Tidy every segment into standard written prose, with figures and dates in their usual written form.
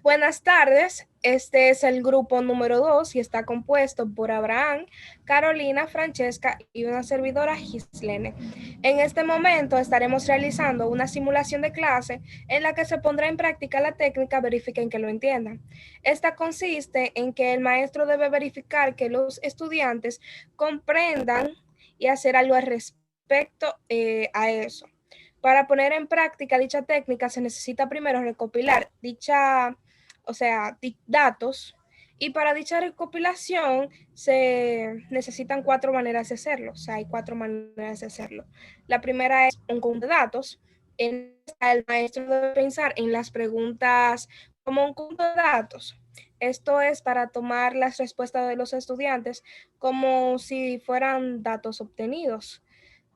Buenas tardes, este es el grupo número 2 y está compuesto por Abraham, Carolina, Francesca y una servidora Gislene. En este momento estaremos realizando una simulación de clase en la que se pondrá en práctica la técnica verifiquen que lo entiendan. Esta consiste en que el maestro debe verificar que los estudiantes comprendan y hacer algo al respecto a eso. Para poner en práctica dicha técnica se necesita primero recopilar datos, y para dicha recopilación se necesitan cuatro maneras de hacerlo. O sea, hay cuatro maneras de hacerlo. La primera es un conjunto de datos. En esta, el maestro debe pensar en las preguntas como un conjunto de datos. Esto es para tomar las respuestas de los estudiantes como si fueran datos obtenidos.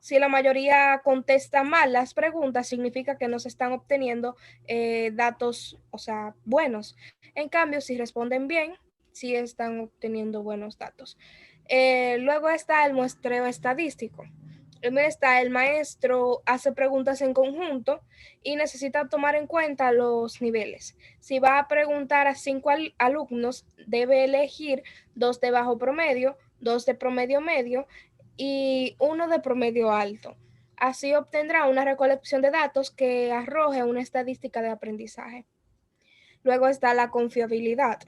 Si la mayoría contesta mal las preguntas, significa que no se están obteniendo datos, o sea, buenos. En cambio, si responden bien, sí están obteniendo buenos datos. Luego está el muestreo estadístico. El maestro hace preguntas en conjunto y necesita tomar en cuenta los niveles. Si va a preguntar a 5 alumnos, debe elegir 2 de bajo promedio, 2 de promedio medio y 1 de promedio alto. Así obtendrá una recolección de datos que arroje una estadística de aprendizaje. Luego está la confiabilidad.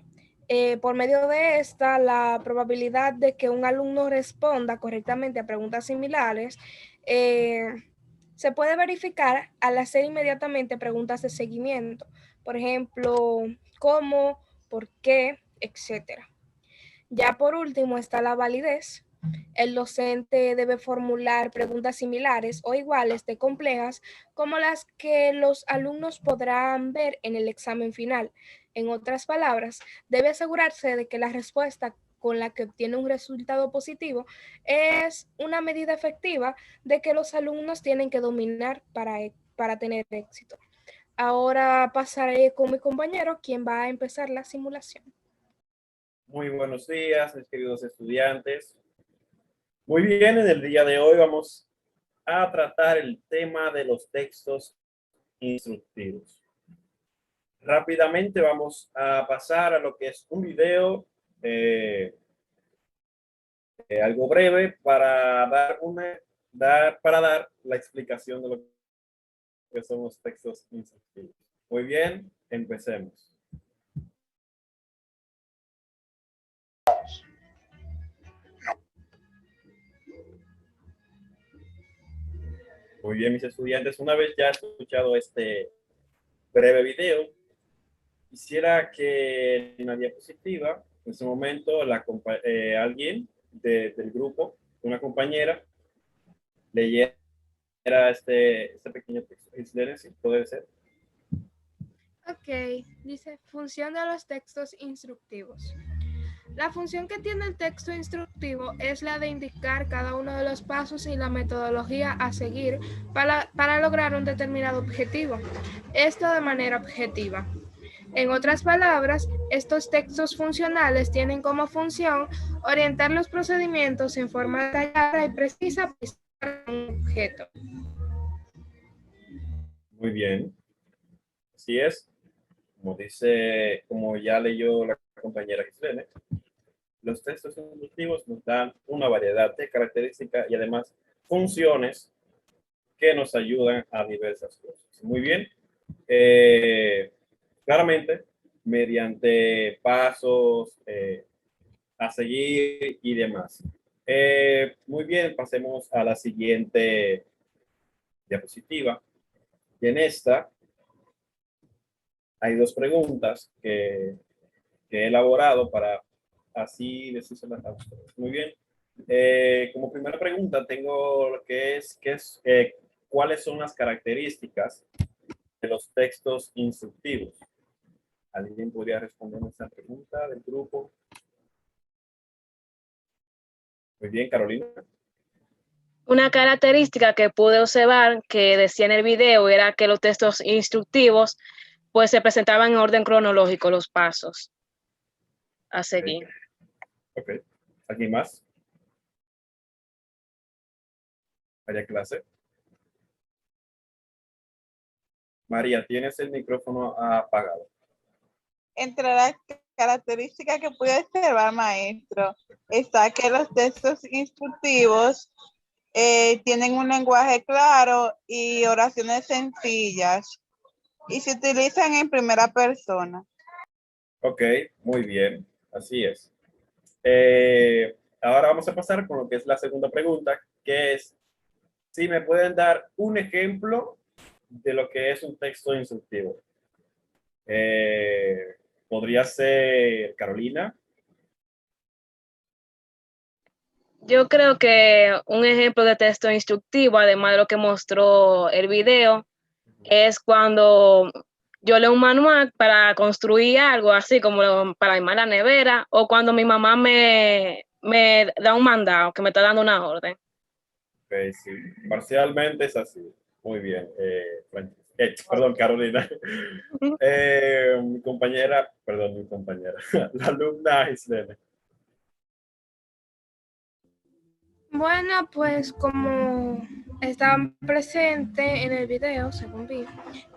Por medio de esta, la probabilidad de que un alumno responda correctamente a preguntas similares se puede verificar al hacer inmediatamente preguntas de seguimiento. Por ejemplo, cómo, por qué, etcétera. Ya por último está la validez. El docente debe formular preguntas similares o iguales de complejas como las que los alumnos podrán ver en el examen final. En otras palabras, debe asegurarse de que la respuesta con la que obtiene un resultado positivo es una medida efectiva de que los alumnos tienen que dominar para tener éxito. Ahora pasaré con mi compañero, quien va a empezar la simulación. Muy buenos días, mis queridos estudiantes. Muy bien, en el día de hoy vamos a tratar el tema de los textos instructivos. Rápidamente vamos a pasar a lo que es un video algo breve para dar la explicación de lo que son los textos instructivos. Muy bien, empecemos. Muy bien, mis estudiantes, una vez ya escuchado este breve video, quisiera que en la diapositiva, en ese momento, alguien del grupo, una compañera, leyera este pequeño texto. ¿Sí? ¿Puede ser? Ok, dice función de los textos instructivos. La función que tiene el texto instructivo es la de indicar cada uno de los pasos y la metodología a seguir para lograr un determinado objetivo. Esto de manera objetiva. En otras palabras, estos textos funcionales tienen como función orientar los procedimientos en forma detallada y precisa para un objeto. Muy bien. Así es. Como ya leyó la compañera Gislene, los textos instructivos nos dan una variedad de características y además funciones que nos ayudan a diversas cosas. Muy bien. Claramente, mediante pasos a seguir y demás. Muy bien, pasemos a la siguiente diapositiva. Y en esta hay dos preguntas que he elaborado para así decírselas a ustedes. Muy bien. Como primera pregunta tengo lo que es ¿cuáles son las características de los textos instructivos? ¿Alguien podría responder esta pregunta del grupo? Muy bien, Carolina. Una característica que pude observar que decía en el video era que los textos instructivos pues se presentaban en orden cronológico los pasos a seguir. Ok. ¿Alguien más? María Clase. María, tienes el micrófono apagado. entre las características que puede observar, maestro, está que los textos instructivos tienen un lenguaje claro y oraciones sencillas y se utilizan en primera persona. Ok, muy bien, así es. Ahora vamos a pasar con lo que es la segunda pregunta, que es si me pueden dar un ejemplo de lo que es un texto instructivo. Podría ser Carolina. Yo creo que un ejemplo de texto instructivo, además de lo que mostró el video, es cuando yo leo un manual para construir algo, así como para armar la nevera, o cuando mi mamá me da un mandado, que me está dando una orden. Ok, sí, parcialmente es así. Muy bien. Perdón, Carolina. Mi compañera, perdón, mi compañera, la alumna Islene. Bueno, pues como están presentes en el video, según vi,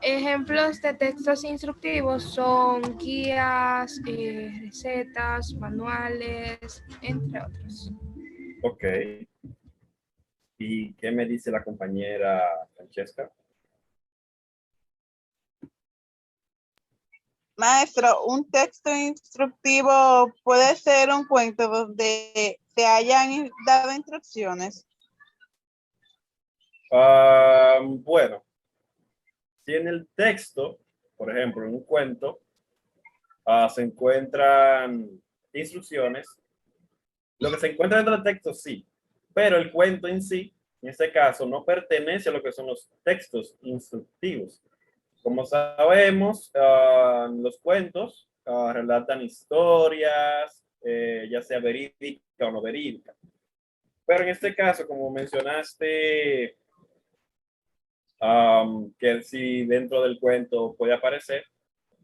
ejemplos de textos instructivos son guías, recetas, manuales, entre otros. Ok. ¿Y qué me dice la compañera Francesca? Maestro, un texto instructivo puede ser un cuento donde se hayan dado instrucciones. Bueno, si en el texto, por ejemplo, en un cuento, se encuentran instrucciones, lo que se encuentra dentro del texto sí, pero el cuento en sí, en este caso, no pertenece a lo que son los textos instructivos. Como sabemos, los cuentos relatan historias, ya sea verídica o no verídica. Pero en este caso, como mencionaste, que si dentro del cuento puede aparecer,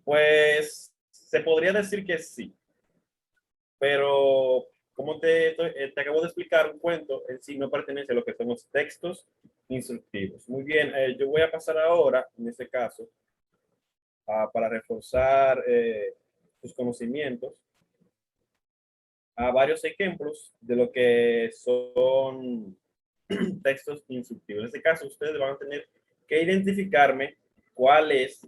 pues se podría decir que sí. Pero como te acabo de explicar, un cuento en sí no pertenece a lo que son los textos instructivos. Muy bien, yo voy a pasar ahora, en este caso, para reforzar tus conocimientos, a varios ejemplos de lo que son textos instructivos. En este caso, ustedes van a tener que identificarme cuál es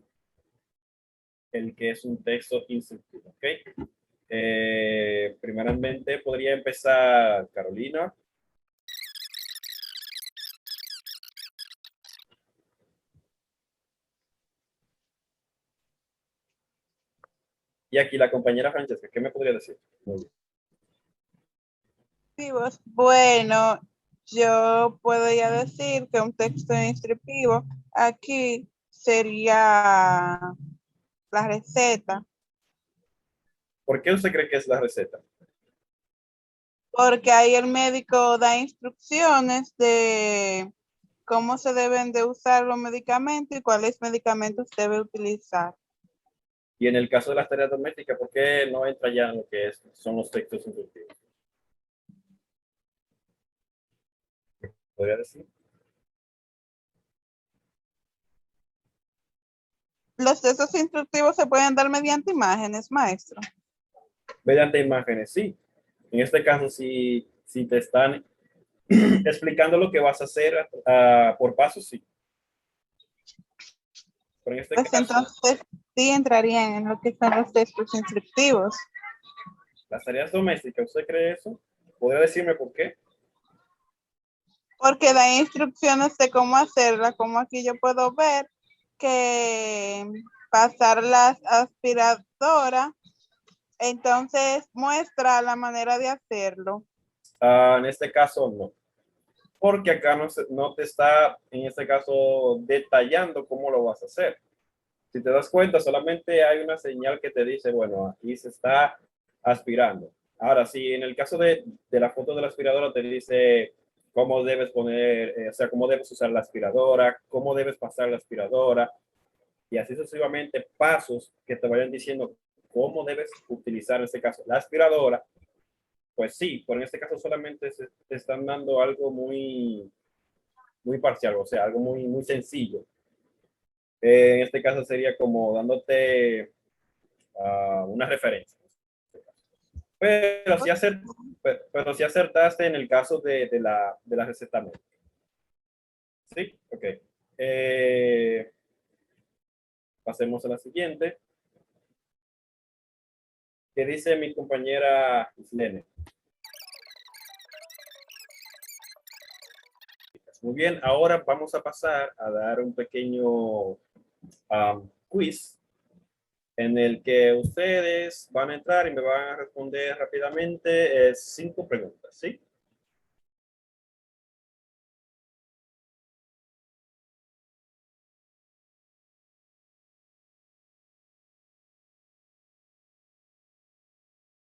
el que es un texto instructivo. ¿Ok? Primeramente, podría empezar Carolina. Y aquí la compañera Francesca, ¿qué me podría decir? Muy bien. Bueno, yo podría decir que un texto instructivo aquí sería la receta, ¿Por qué usted cree que es la receta? porque ahí el médico da instrucciones de cómo se deben de usar los medicamentos y cuáles medicamentos debe utilizar. Y en el caso de las tareas domésticas, ¿por qué no entra ya en lo que son los textos instructivos? ¿Podría decir? Los textos instructivos se pueden dar mediante imágenes, maestro. Mediante imágenes, sí. En este caso, si te están explicando lo que vas a hacer por pasos, sí. Pero en este Pues caso, entonces sí entrarían en lo que son los textos instructivos. las tareas domésticas, ¿usted cree eso? ¿Podría decirme por qué? Porque da instrucciones de cómo hacerla, como aquí yo puedo ver que pasar las aspiradoras, entonces muestra la manera de hacerlo. En este caso, no. Porque acá no te está, en este caso, detallando cómo lo vas a hacer. Si te das cuenta, solamente hay una señal que te dice, bueno, aquí se está aspirando. Ahora, si en el caso de la foto de la aspiradora te dice cómo debes poner, o sea, cómo debes usar la aspiradora, cómo debes pasar la aspiradora, y así sucesivamente pasos que te vayan diciendo cómo debes utilizar en este caso la aspiradora, pues sí, pero en este caso solamente te están dando algo muy parcial, o sea, algo muy sencillo. En este caso sería como dándote, una referencia. Pero pero si acertaste en el caso de la receta médica. ¿Sí? Ok. Pasemos a la siguiente. ¿Qué dice mi compañera Islene? Muy bien, ahora vamos a pasar a dar un pequeño quiz en el que ustedes van a entrar y me van a responder rápidamente 5 preguntas, ¿sí?